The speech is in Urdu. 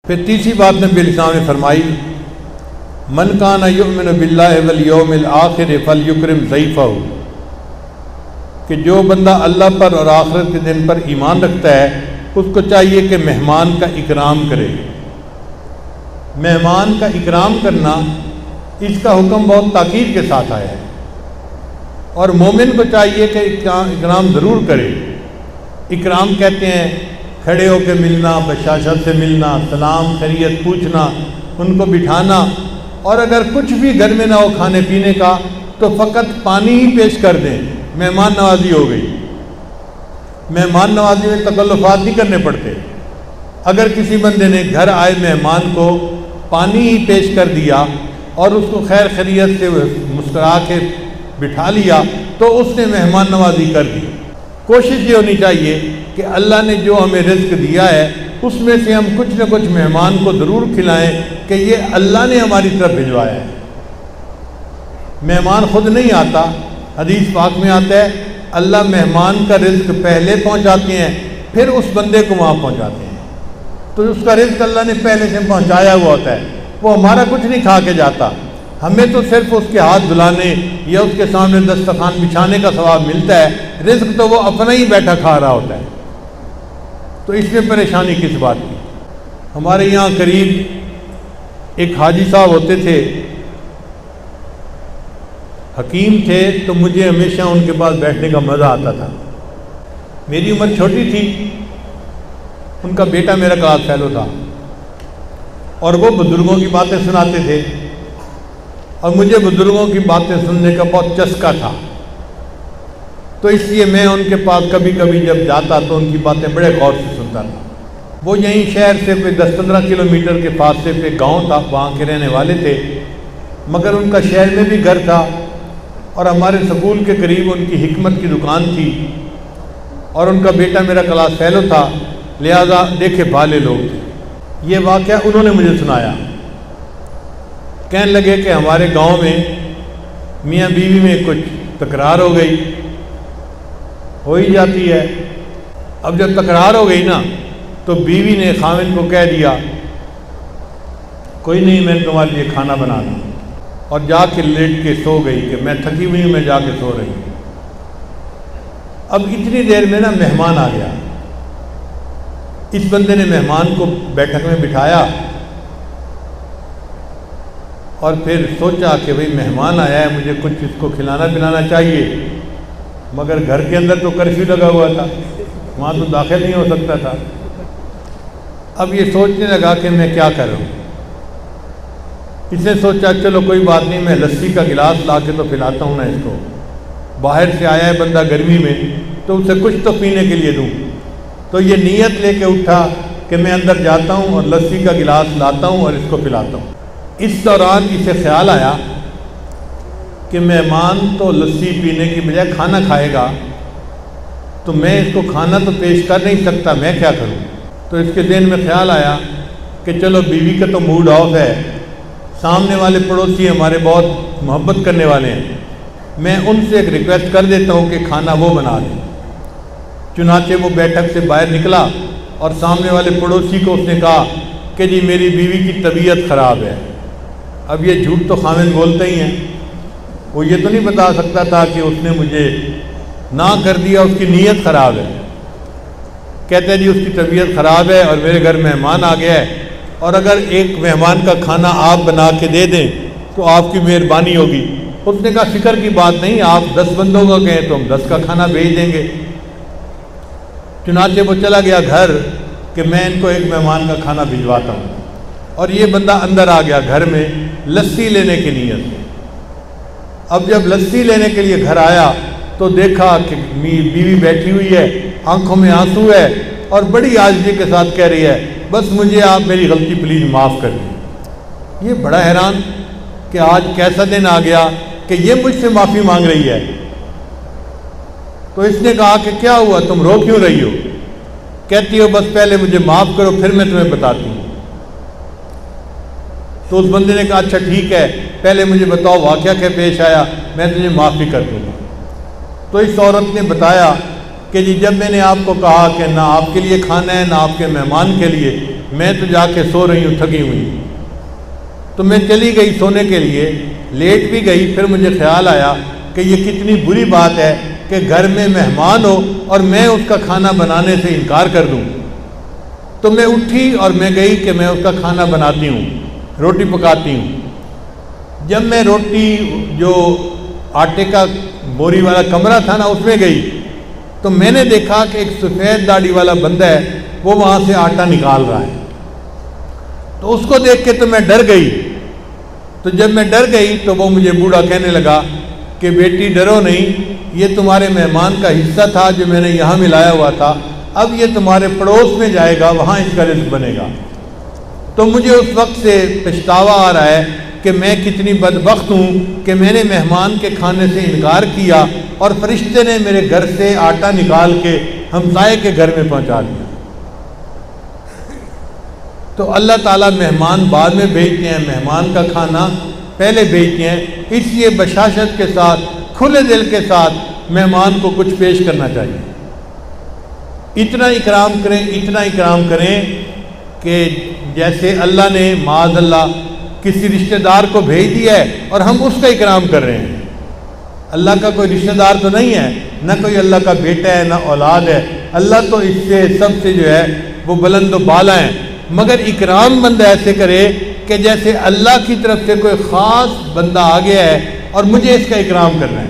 پھر تیسری بات نبی علیہ السلام نے فرمائی، من کان یؤمن باللہ والیوم الآخر فلیکرم ضیفہ، کہ جو بندہ اللہ پر اور آخرت کے دن پر ایمان رکھتا ہے اس کو چاہیے کہ مہمان کا اکرام کرے۔ مہمان کا اکرام کرنا، اس کا حکم بہت تاکید کے ساتھ آیا ہے، اور مومن کو چاہیے کہ اکرام ضرور کرے۔ اکرام کہتے ہیں کھڑے ہو کے ملنا، بشاشت سے ملنا، سلام خیریت پوچھنا، ان کو بٹھانا، اور اگر کچھ بھی گھر میں نہ ہو کھانے پینے کا تو فقط پانی ہی پیش کر دیں، مہمان نوازی ہو گئی۔ مہمان نوازی میں تکلفات نہیں کرنے پڑتے۔ اگر کسی بندے نے گھر آئے مہمان کو پانی ہی پیش کر دیا اور اس کو خیر خیریت سے مسکرا کے بٹھا لیا تو اس نے مہمان نوازی کر دی۔ کوشش یہ ہونی چاہیے کہ اللہ نے جو ہمیں رزق دیا ہے اس میں سے ہم کچھ نہ کچھ مہمان کو ضرور کھلائیں کہ یہ اللہ نے ہماری طرف بھجوایا ہے۔ مہمان خود نہیں آتا، حدیث پاک میں آتا ہے اللہ مہمان کا رزق پہلے پہنچاتے ہیں پھر اس بندے کو وہاں پہنچاتے ہیں، تو اس کا رزق اللہ نے پہلے سے پہنچایا ہوا ہوتا ہے، وہ ہمارا کچھ نہیں کھا کے جاتا، ہمیں تو صرف اس کے ہاتھ دھلانے یا اس کے سامنے دسترخوان بچھانے کا ثواب ملتا ہے، رزق تو وہ اپنا ہی بیٹھا کھا رہا ہوتا ہے۔ تو اس میں پریشانی کس بات کی؟ ہمارے یہاں قریب ایک حاجی صاحب ہوتے تھے، حکیم تھے، تو مجھے ہمیشہ ان کے پاس بیٹھنے کا مزہ آتا تھا۔ میری عمر چھوٹی تھی، ان کا بیٹا میرا کلاس فیلو تھا، اور وہ بزرگوں کی باتیں سناتے تھے، اور مجھے بزرگوں کی باتیں سننے کا بہت چسکا تھا، تو اس لیے میں ان کے پاس کبھی کبھی جب جاتا تو ان کی باتیں بڑے غور سے سنتا تھا۔ وہ یہیں شہر سے 10-15 کلومیٹر کے فاصلے پہ گاؤں تھا، وہاں کے رہنے والے تھے، مگر ان کا شہر میں بھی گھر تھا، اور ہمارے سکول کے قریب ان کی حکمت کی دکان تھی، اور ان کا بیٹا میرا کلاس فیلو تھا، لہذا دیکھے بھالے لوگ تھے۔ یہ واقعہ انہوں نے مجھے سنایا، کہنے لگے کہ ہمارے گاؤں میں میاں بیوی میں کچھ تکرار ہو گئی، ہو ہی جاتی ہے۔ اب جب تکرار ہو گئی نا تو بیوی نے خاوند کو کہہ دیا کوئی نہیں، میں تمہارے لیے کھانا بنا دوں، اور جا کے لیٹ کے سو گئی کہ میں تھکی ہوئی ہوں، میں جا کے سو رہی ہوں۔ اب اتنی دیر میں نا مہمان آ گیا، اس بندے نے مہمان کو بیٹھک میں بٹھایا اور پھر سوچا کہ بھئی مہمان آیا ہے، مجھے کچھ اس کو کھلانا پلانا چاہیے، مگر گھر کے اندر تو کرفیو لگا ہوا تھا، وہاں تو داخل نہیں ہو سکتا تھا۔ اب یہ سوچنے لگا کہ میں کیا کروں۔ اس نے سوچا چلو کوئی بات نہیں، میں لسی کا گلاس لا کے تو پلاتا ہوں نا اس کو، باہر سے آیا ہے بندہ گرمی میں تو اسے کچھ تو پینے کے لیے دوں۔ تو یہ نیت لے کے اٹھا کہ میں اندر جاتا ہوں اور لسی کا گلاس لاتا ہوں اور اس کو پلاتا ہوں۔ اس دوران اسے خیال آیا کہ مہمان تو لسی پینے کی بجائے کھانا کھائے گا، تو میں اس کو کھانا تو پیش کر نہیں سکتا، میں کیا کروں؟ تو اس کے ذہن میں خیال آیا کہ چلو بیوی کا تو موڈ آف ہے، سامنے والے پڑوسی ہمارے بہت محبت کرنے والے ہیں، میں ان سے ایک ریکویسٹ کر دیتا ہوں کہ کھانا وہ بنا دیں۔ چنانچہ وہ بیٹھک سے باہر نکلا اور سامنے والے پڑوسی کو اس نے کہا کہ جی میری بیوی کی طبیعت خراب ہے۔ اب یہ جھوٹ تو خاوند بولتے ہی ہیں، وہ یہ تو نہیں بتا سکتا تھا کہ اس نے مجھے نہ کر دیا، اس کی نیت خراب ہے۔ کہتے ہیں جی اس کی طبیعت خراب ہے اور میرے گھر مہمان آ گیا ہے، اور اگر ایک مہمان کا کھانا آپ بنا کے دے دیں تو آپ کی مہربانی ہوگی۔ اس نے کہا فکر کی بات نہیں، آپ 10 بندوں کا کہیں تو ہم 10 کا کھانا بھیج دیں گے۔ چنانچہ وہ چلا گیا گھر کہ میں ان کو ایک مہمان کا کھانا بھجواتا ہوں، اور یہ بندہ اندر آ گیا گھر میں لسی لینے کی نیت سے۔ اب جب لسی لینے کے لیے گھر آیا تو دیکھا کہ بیوی بیٹھی ہوئی ہے، آنکھوں میں آنسو ہے، اور بڑی عاجزی کے ساتھ کہہ رہی ہے بس مجھے آپ میری غلطی پلیز معاف کر دیں۔ یہ بڑا حیران کہ آج کیسا دن آ گیا کہ یہ مجھ سے معافی مانگ رہی ہے۔ تو اس نے کہا کہ کیا ہوا، تم رو کیوں رہی ہو؟ کہتی ہو بس پہلے مجھے معاف کرو پھر میں تمہیں بتاتی ہوں۔ تو اس بندے نے کہا اچھا ٹھیک ہے، پہلے مجھے بتاؤ واقعہ کیا پیش آیا، میں تجھے معافی کر دوں گا۔ تو اس عورت نے بتایا کہ جی جب میں نے آپ کو کہا کہ نہ آپ کے لیے کھانا ہے نہ آپ کے مہمان کے لیے، میں تو جا کے سو رہی ہوں تھکی ہوئی۔ تو میں چلی گئی سونے کے لیے، لیٹ بھی گئی۔ پھر مجھے خیال آیا کہ یہ کتنی بری بات ہے کہ گھر میں مہمان ہو اور میں اس کا کھانا بنانے سے انکار کر دوں۔ تو میں اٹھی اور میں گئی کہ میں اس کا کھانا بناتی ہوں، روٹی پکاتی ہوں۔ جب میں روٹی جو آٹے کا بوری والا کمرہ تھا نا اس میں گئی تو میں نے دیکھا کہ ایک سفید داڑھی والا بندہ ہے، وہ وہاں سے آٹا نکال رہا ہے۔ تو اس کو دیکھ کے تو میں ڈر گئی۔ تو جب میں ڈر گئی تو وہ مجھے بوڑھا کہنے لگا کہ بیٹی ڈرو نہیں، یہ تمہارے مہمان کا حصہ تھا جو میں نے یہاں ملایا ہوا تھا، اب یہ تمہارے پڑوس میں جائے گا، وہاں اس کا رزق بنے گا۔ تو مجھے اس وقت سے پچھتاوا آ رہا ہے کہ میں کتنی بدبخت ہوں کہ میں نے مہمان کے کھانے سے انکار کیا اور فرشتے نے میرے گھر سے آٹا نکال کے ہمسائے کے گھر میں پہنچا دیا۔ تو اللہ تعالیٰ مہمان بعد میں بھیجتے ہیں، مہمان کا کھانا پہلے بھیجتے ہیں، اس لیے بشاشت کے ساتھ، کھلے دل کے ساتھ مہمان کو کچھ پیش کرنا چاہیے۔ اتنا اکرام کریں، اتنا اکرام کریں کہ جیسے اللہ نے معاذ اللہ کسی رشتہ دار کو بھیج دیا ہے اور ہم اس کا اکرام کر رہے ہیں۔ اللہ کا کوئی رشتہ دار تو نہیں ہے، نہ کوئی اللہ کا بیٹا ہے، نہ اولاد ہے۔ اللہ تو اس سے سب سے جو ہے وہ بلند و بالا ہیں، مگر اکرام بندہ ایسے کرے کہ جیسے اللہ کی طرف سے کوئی خاص بندہ آ گیا ہے اور مجھے اس کا اکرام کرنا ہے۔